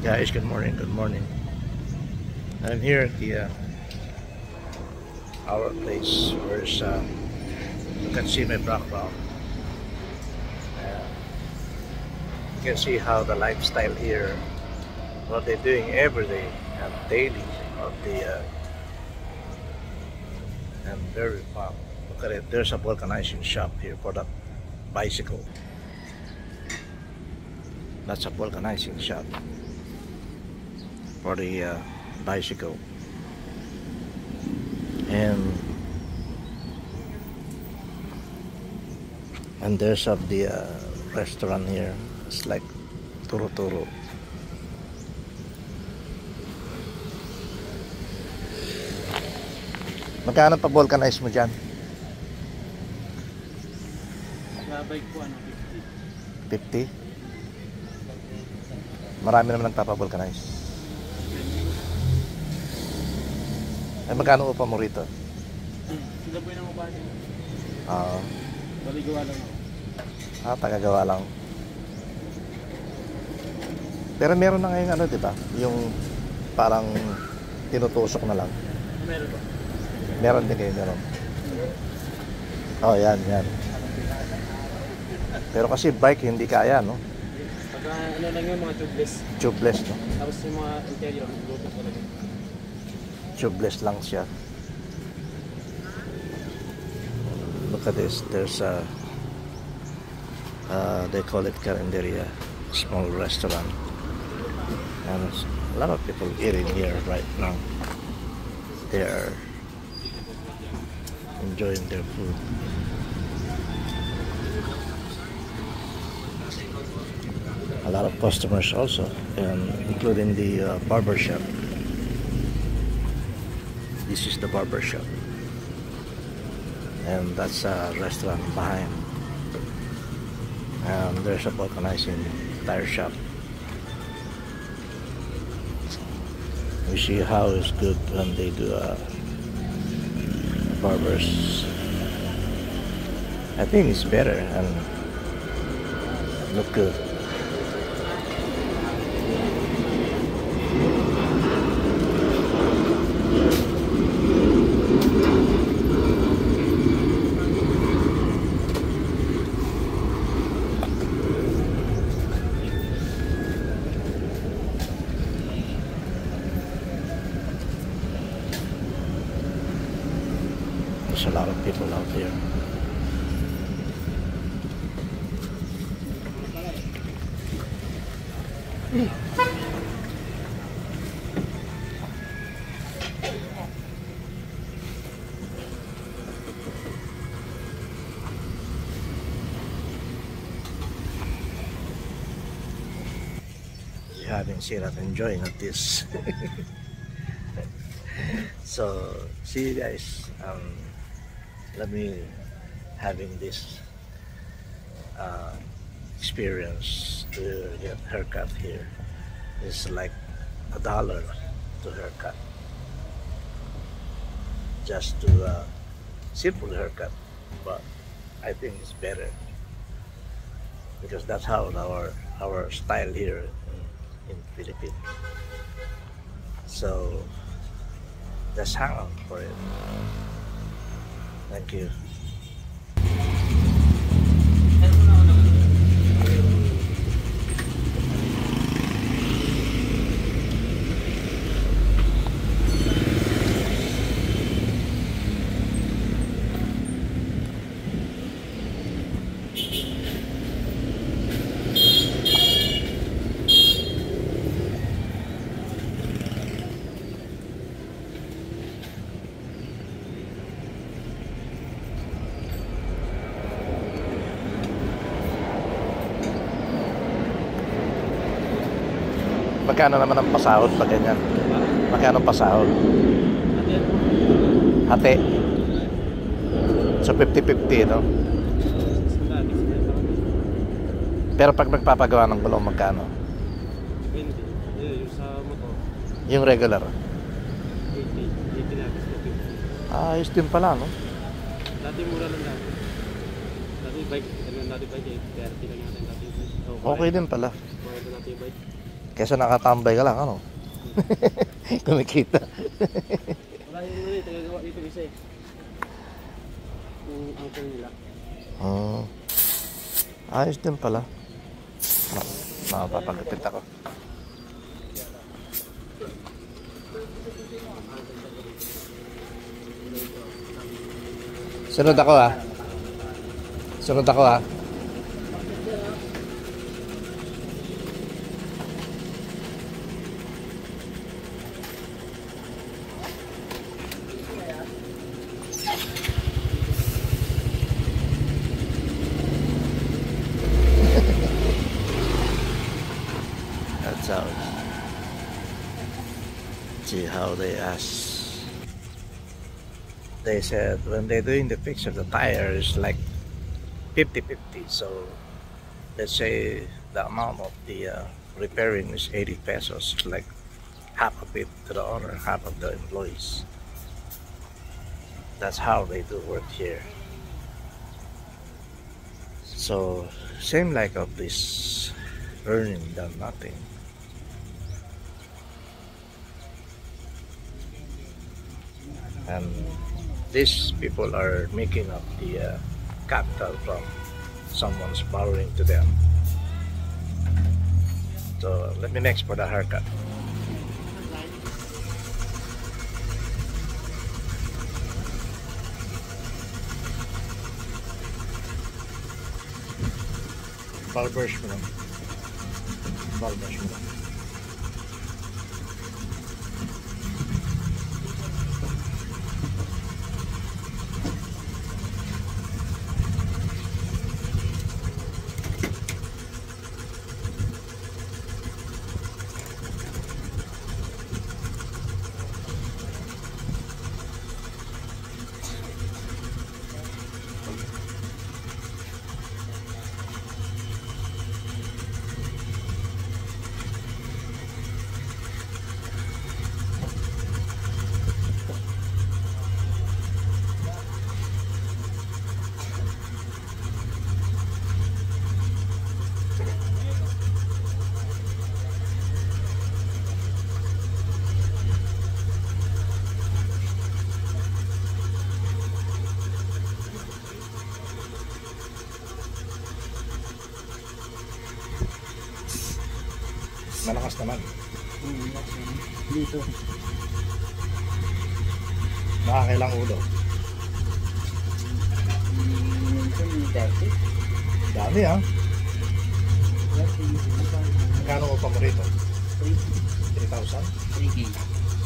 Guys, good morning, good morning. I'm here at the our place where you can see my background. Uh, you can see how the lifestyle here, what they're doing every day and daily of and very fun. Look at it, there's a vulcanizing shop here for that bicycle. That's a vulcanizing shop for the bicycle. And there's of the restaurant here. It's like Turo Turo. Magkano pa vulcanize mo dyan? Labay po 50? Marami naman nagpapa-vulcanize. Ay, magkano upa mo rito? Sila po yung upahan. Oo. Baligawa lang ako. Tagagawa lang. Pero meron na ngayon di ba? Yung parang tinutusok na lang. Meron ba? Meron din kayo, meron. Oh, yan. Pero kasi bike hindi kaya, no? Pagka ano lang yung mga tubeless. Tubeless, no? Tapos yung mga interior, Bluetooth talaga. Tubeless lang siya. Look at this. There's they call it Carinderia, small restaurant. And a lot of people eating here right now. They are enjoying their food. A lot of customers also, and including the barber shop. This is the barber shop, and that's a restaurant behind. And there's a vulcanizing tire shop. We see how it's good when they do barbers. I think it's better and look good. There's a lot of people out there. Having syrup, enjoying at this. So see you guys. Let me having this experience to get haircut here. It's like $1 to haircut, just to simple haircut, but I think it's better because that's how our style here in Philippines. So just hang on for it. Thank you. Magkano naman ang pasahod pag ganyan? Magkano pasahod? Hati. So 50-50, no? Pero pag nagpapagawa ng gulong, magkano? Depende. Yung sa motor, Yung regular? 80 na. Ayos din pala, no? Dati mura lang dati. Dati bike 30 lang natin dati. Okay din pala. Maganda dati yung bike. Kesa nakatambay ka lang, ano? Kumikita. Wala yung ano eh, tagagawa dito isa eh. Yung uncle nila. Ayos din pala. Mapapagkapit ako. Sunod ako ha. Sunod ako ha. That's how. See how they ask. They said when they're doing the fix of the tire is like 50-50. So let's say the amount of the repairing is 80 pesos, like half of it to the owner, half of the employees. That's how they do work here. So same like of this earning done nothing. And these people are making up the capital from someone's borrowing to them. So let me next for the haircut. Barbers mo lang. Barbers mo lang. Malakas naman. Dito. Nakakailang ulo. Dami ha. Magkano upa mo rito? 3,000? 3K.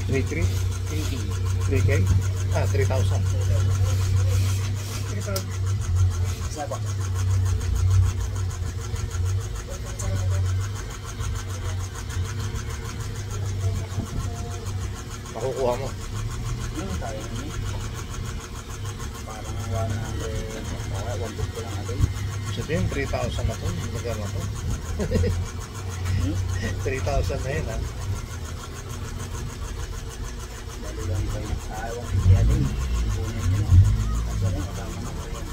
3,300? 3K. 3K? Ah, 3,000. Sabak. Makukuha mo. Yung tayo niya. Parang 150 lang natin. Sabihin, 3,000 na to. Magkano to? 3,000 na yun ha. Dali lang kayo. 150 natin. Ipunin nyo. Kasi rin, kasama na ko yan.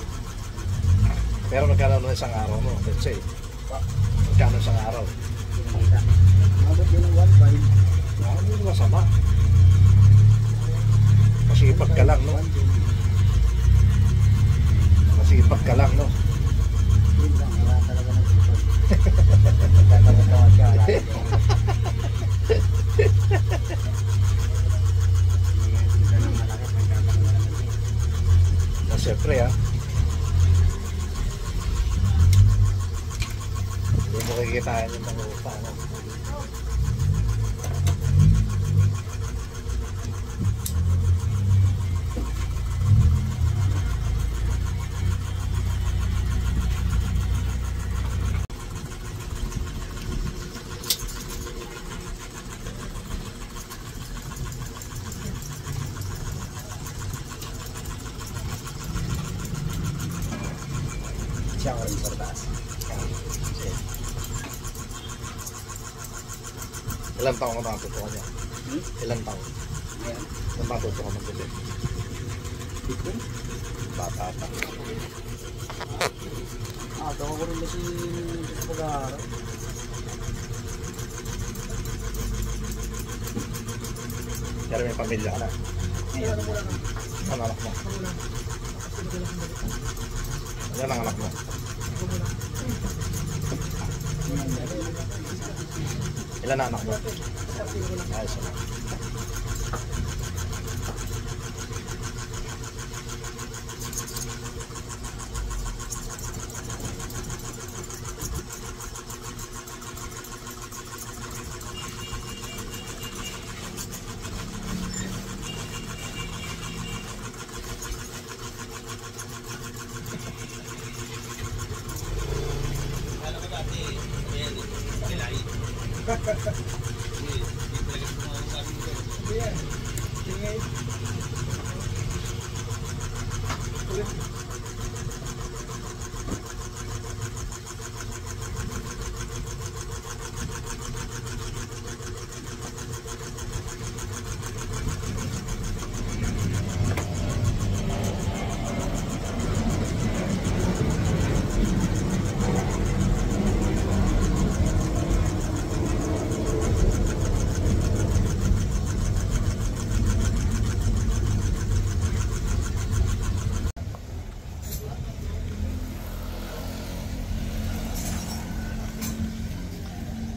Pero magkano na isang araw mo? Let's say. Magkano isang araw? Pinakita. Mabot yun ng 1.5. Hindi masama. Masipag ka lang, no? Masipag ka lang, no? Yun lang, wala talaga nagsipag. Nagkakaroon siya. Siyempre, ha? Hindi mo kikitain yung mga upa, no? Siya ko rin sa taas. Ilan taong ka matuto ka niya? Ilan taong? Ayan. Nang matuto ka mag-ulit? Dito. Bata pa. Tawa ko rin kasi pag-aaral. Pero may pamilya ka na. Ngayon, Ano anak mo? Yan ang anak mo. Ilan na anak mo? Ayos na.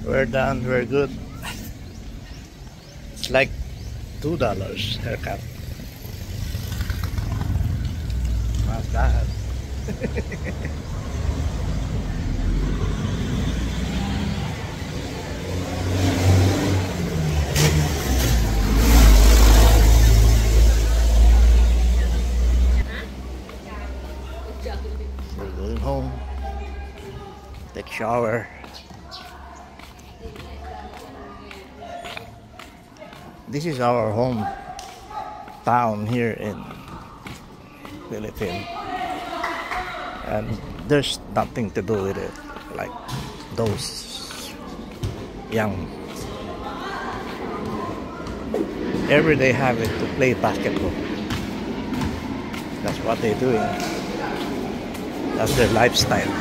We're done, we're good. It's like $2 haircut. Not bad. We're going home. Take a shower. This is our home town here in Philippines, and there's nothing to do with it like those young everyday habit to play basketball. That's what they're doing. That's their lifestyle.